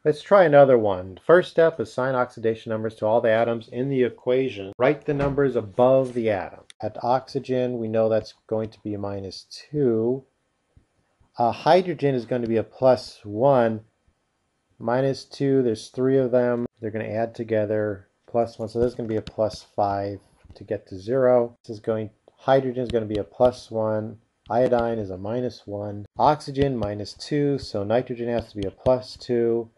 Let's try another one. First step, assign oxidation numbers to all the atoms in the equation. Write the numbers above the atom. At oxygen, we know that's going to be a -2. Hydrogen is going to be a +1. -2, there's 3 of them. They're going to add together, +1. So this is going to be a +5 to get to 0. Hydrogen is going to be a +1. Iodine is a -1. Oxygen, -2. So nitrogen has to be a +2.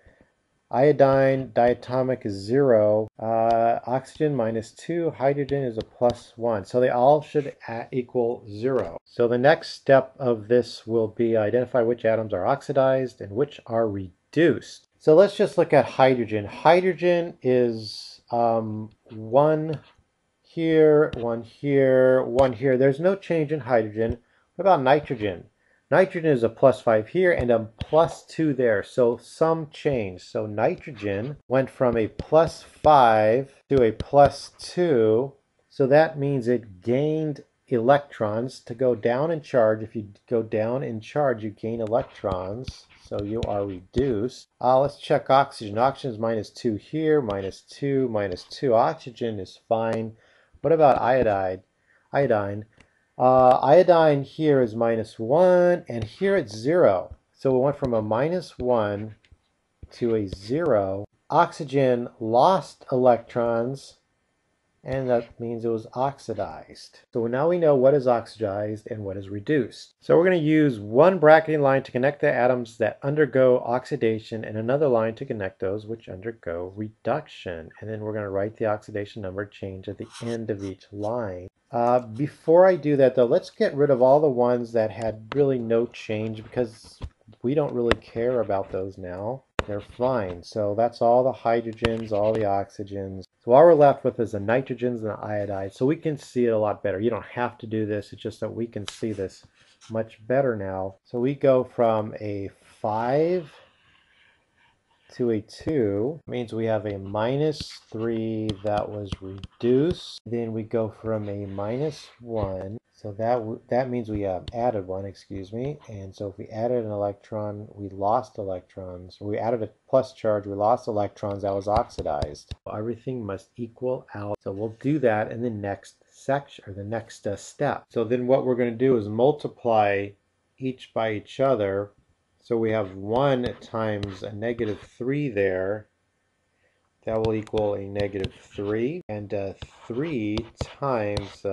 Iodine, diatomic is 0. Oxygen -2. Hydrogen is a +1. So they all should equal 0. So the next step of this will be identify which atoms are oxidized and which are reduced. So let's just look at hydrogen. Hydrogen is 1 here, 1 here, 1 here. There's no change in hydrogen. What about nitrogen? Nitrogen is a +5 here and a +2 there, so some change. So nitrogen went from a +5 to a +2, so that means it gained electrons. To go down in charge, if you go down in charge, you gain electrons, so you are reduced. Let's check oxygen. Oxygen is -2 here, -2, -2. Oxygen is fine. What about iodine? Iodine here is -1, and here it's 0. So we went from a -1 to a 0. Oxygen lost electrons, and that means it was oxidized. So now we know what is oxidized and what is reduced. So we're going to use one bracketing line to connect the atoms that undergo oxidation and another line to connect those which undergo reduction. And then we're going to write the oxidation number change at the end of each line. Before I do that though, let's get rid of all the ones that had really no change because we don't really care about those now. They're fine. So that's all the hydrogens, all the oxygens. So all we're left with is the nitrogens and the iodide. So we can see it a lot better. You don't have to do this. It's just that we can see this much better now. So we go from a 5 to a 2. Means we have a -3 that was reduced. Then we go from a -1. So that means we added 1, excuse me. And so if we added an electron, we lost electrons. We added a plus charge, we lost electrons, that was oxidized. Everything must equal out. So we'll do that in the next section, or the next step. So then what we're going to do is multiply each by each other. So we have 1 times a -3 there. That will equal a -3. And 3 times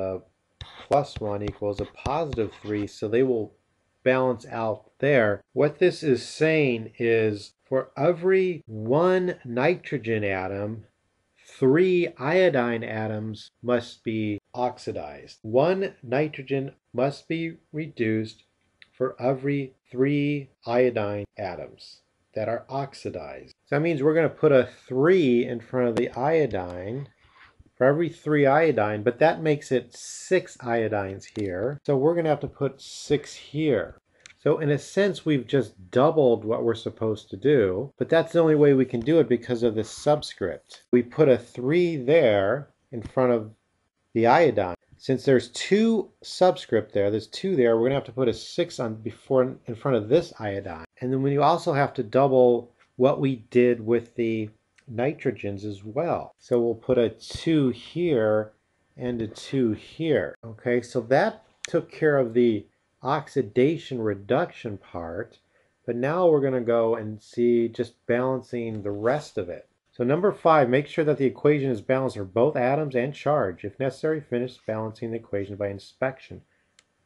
+1 equals a +3. So they will balance out there. What this is saying is for every 1 nitrogen atom, 3 iodine atoms must be oxidized. 1 nitrogen must be reduced for every 3 iodine atoms that are oxidized. So that means we're going to put a 3 in front of the iodine for every 3 iodine, but that makes it 6 iodines here. So we're going to have to put 6 here. So in a sense, we've just doubled what we're supposed to do, but that's the only way we can do it because of the subscript. We put a 3 there in front of the iodine. Since there's 2 subscript there, there's 2 there, we're going to have to put a 6 in front of this iodine. And then we also have to double what we did with the nitrogens as well. So we'll put a 2 here and a 2 here. Okay, so that took care of the oxidation reduction part, but now we're going to go and see just balancing the rest of it. So number 5, make sure that the equation is balanced for both atoms and charge. If necessary, finish balancing the equation by inspection.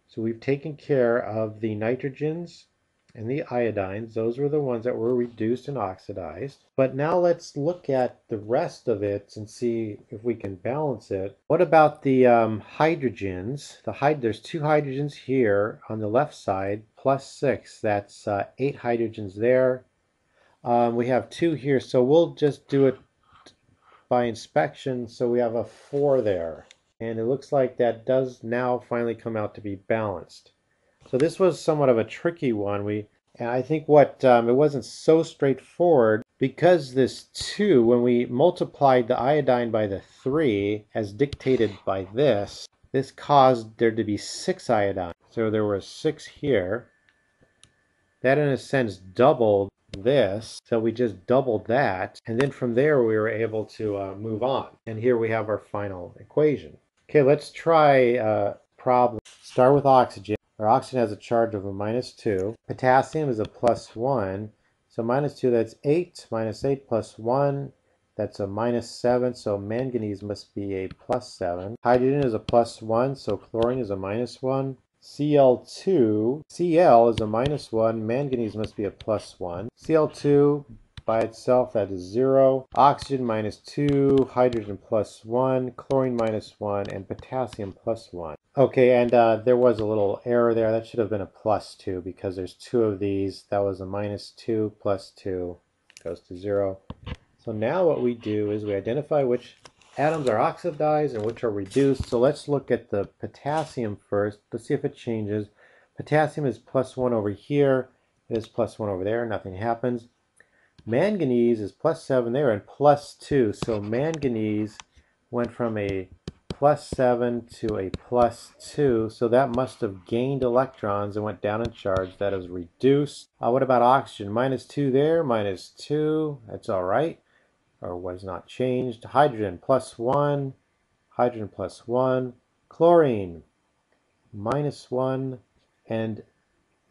So we've taken care of the nitrogens and the iodines. Those were the ones that were reduced and oxidized. But now let's look at the rest of it and see if we can balance it. What about the hydrogens? There's 2 hydrogens here on the left side, +6. That's 8 hydrogens there. We have 2 here, so we'll just do it by inspection. So we have a 4 there. And it looks like that does now finally come out to be balanced. So this was somewhat of a tricky one. And I think it wasn't so straightforward because this 2, when we multiplied the iodine by the 3, as dictated by this caused there to be 6 iodine. So there were 6 here. That in a sense doubled this. So we just doubled that. And then from there, we were able to move on. And here we have our final equation. Okay, let's try problem. Start with oxygen. Our oxygen has a charge of a -2. Potassium is a +1. So -2, that's 8. -8 plus 1, that's a -7. So manganese must be a +7. Hydrogen is a +1, so chlorine is a -1. Cl2, Cl is a -1. Manganese must be a +1. Cl2 by itself, that is 0. Oxygen -2, hydrogen +1, chlorine -1, and potassium +1. Okay, and there was a little error there. That should have been a +2 because there's 2 of these. That was a -2 plus 2 goes to 0. So now what we do is we identify which atoms are oxidized and which are reduced. So let's look at the potassium first. Let's see if it changes. Potassium is +1 over here. It is +1 over there. Nothing happens. Manganese is +7 there and +2. So manganese went from a +7 to a +2. So that must have gained electrons and went down in charge. That is reduced. What about oxygen? -2 there, -2. That's all right. Or was not changed. Hydrogen +1. Hydrogen +1. Chlorine -1 and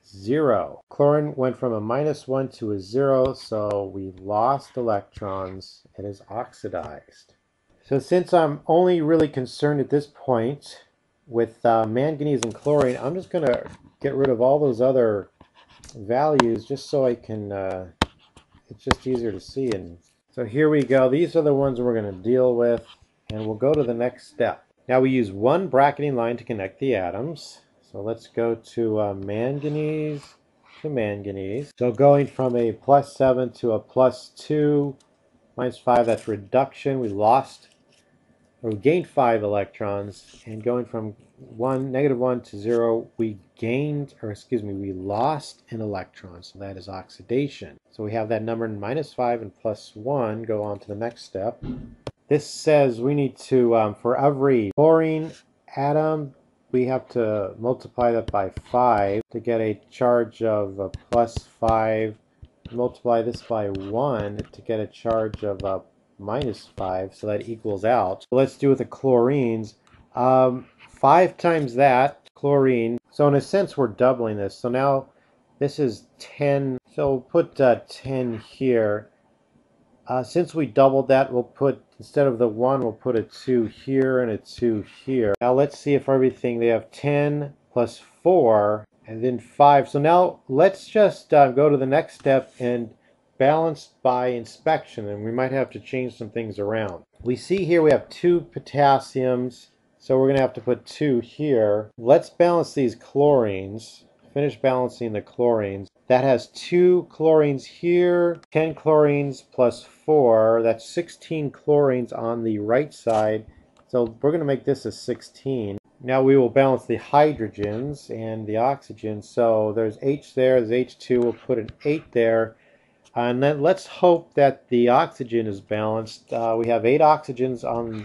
0. Chlorine went from a -1 to a 0, so we lost electrons. It is oxidized. So since I'm only really concerned at this point with manganese and chlorine, I'm just going to get rid of all those other values just so I can, it's just easier to see. And so here we go. These are the ones we're going to deal with, and we'll go to the next step. Now we use one bracketing line to connect the atoms. So let's go to manganese to manganese. So going from a +7 to a +2, -5, that's reduction. We lost, or we gained 5 electrons. And going from -1 to 0, we lost an electron. So that is oxidation. So we have that number -5 and +1. Go on to the next step. This says we need to, for every chlorine atom, we have to multiply that by 5 to get a charge of a +5. Multiply this by 1 to get a charge of a -5, so that equals out. So let's do with the chlorines. 5 times that, chlorine. So in a sense, we're doubling this. So now this is 10. So we'll put 10 here. Since we doubled that, we'll put, instead of the 1, we'll put a 2 here and a 2 here. Now let's see if everything, they have 10 plus 4 and then 5. So now let's just go to the next step and balance by inspection, and we might have to change some things around. We see here we have 2 potassiums, so we're going to have to put 2 here. Let's balance these chlorines. Finish balancing the chlorines. That has 2 chlorines here, 10 chlorines plus 4. That's 16 chlorines on the right side. So we're going to make this a 16. Now we will balance the hydrogens and the oxygen. So there's H there, there's H2. We'll put an 8 there. And then let's hope that the oxygen is balanced. We have 8 oxygens on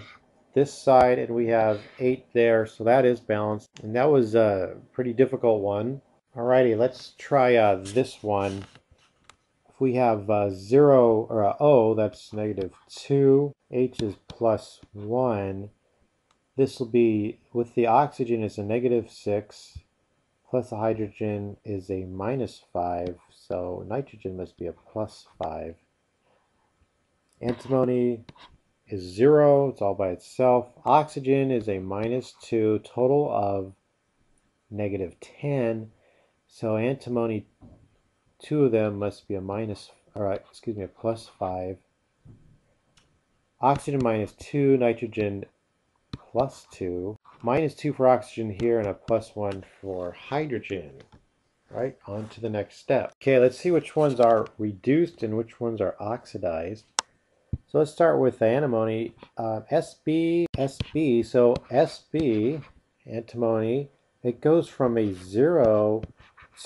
this side and we have 8 there. So that is balanced. And that was a pretty difficult one. Alrighty, let's try this one. If we have 0 or O, that's -2. H is +1. This will be, with the oxygen, it's a -6. Plus the hydrogen is a -5. So nitrogen must be a +5. Antimony is 0. It's all by itself. Oxygen is a -2. Total of -10. So antimony, 2 of them must be a +5. Oxygen -2, nitrogen +2. -2 for oxygen here and a +1 for hydrogen. Right, on to the next step. Okay, let's see which ones are reduced and which ones are oxidized. So let's start with antimony. SB. So SB, antimony, it goes from a 0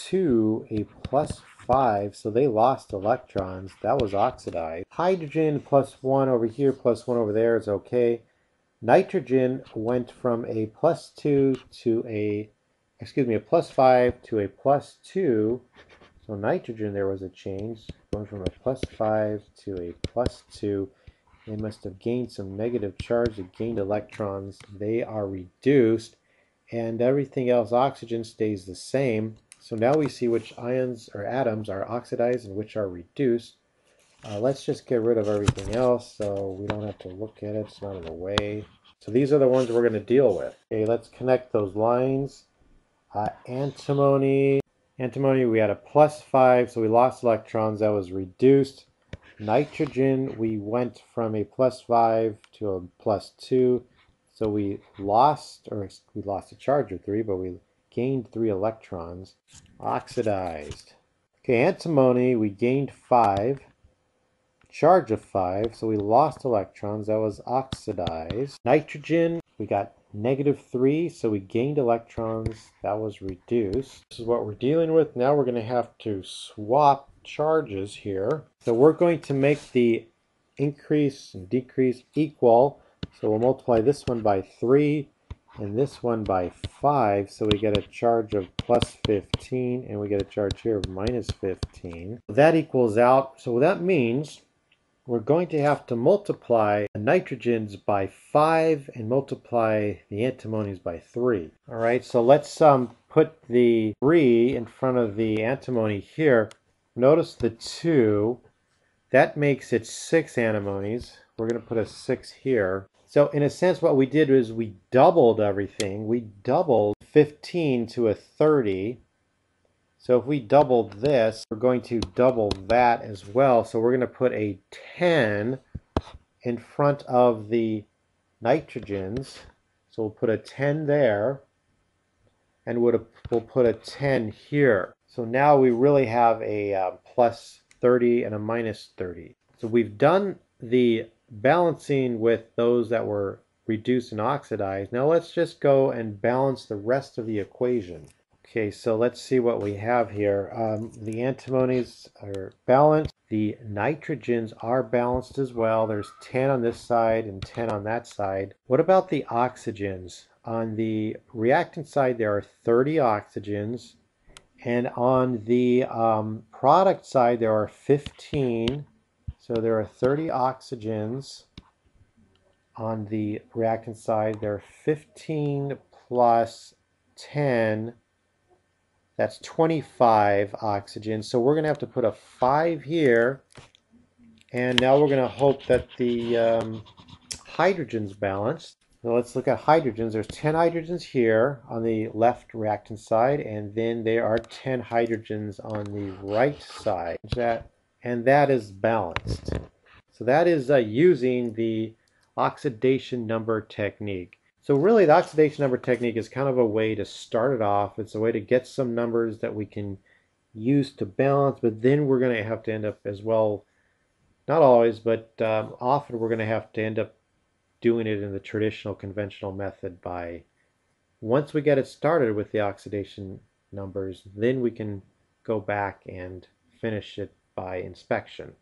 to a +5, so they lost electrons. That was oxidized. Hydrogen +1 over here, +1 over there is okay. Nitrogen went from a +2 to a +5 to a +2. So nitrogen, there was a change, going from a +5 to a +2. They must have gained some negative charge. They gained electrons. They are reduced, and everything else, oxygen, stays the same. So now we see which ions or atoms are oxidized and which are reduced. Let's just get rid of everything else so we don't have to look at it. It's not in the way. So these are the ones we're going to deal with. Okay, let's connect those lines. Antimony. Antimony, we had a +5, so we lost electrons. That was reduced. Nitrogen, we went from a +5 to a +2, so we lost a charge of 3, but we gained 3 electrons. Oxidized. Okay, antimony, we gained 5, charge of 5, so we lost electrons. That was oxidized. Nitrogen, we got -3, so we gained electrons. That was reduced. This is what we're dealing with. Now we're going to have to swap charges here. So we're going to make the increase and decrease equal. So we'll multiply this one by 3 and this one by 5. So we get a charge of +15 and we get a charge here of -15. That equals out. So that means we're going to have to multiply the nitrogens by 5 and multiply the antimonies by 3. All right, so let's put the 3 in front of the antimony here. Notice the 2. That makes it 6 antimonies. We're going to put a 6 here. So in a sense, what we did is we doubled everything. We doubled 15 to a 30. So if we doubled this, we're going to double that as well. So we're going to put a 10 in front of the nitrogens. So we'll put a 10 there, and we'll put a 10 here. So now we really have a +30 and a -30. So we've done the balancing with those that were reduced and oxidized. Now let's just go and balance the rest of the equation. Okay, so let's see what we have here. The antimonies are balanced. The nitrogens are balanced as well. There's 10 on this side and 10 on that side. What about the oxygens? On the reactant side, there are 30 oxygens. And on the product side, there are 15. So there are 30 oxygens. On the reactant side, there are 15 plus 10. That's 25 oxygen. So we're going to have to put a 5 here. And now we're going to hope that the hydrogen's balanced. So let's look at hydrogens. There's 10 hydrogens here on the left reactant side, and then there are 10 hydrogens on the right side. And that is balanced. So that is using the oxidation number technique. So really, the oxidation number technique is kind of a way to start it off. It's a way to get some numbers that we can use to balance, but then we're going to have to end up as well, not always, but often we're going to have to end up doing it in the traditional conventional method by, once we get it started with the oxidation numbers, then we can go back and finish it by inspection.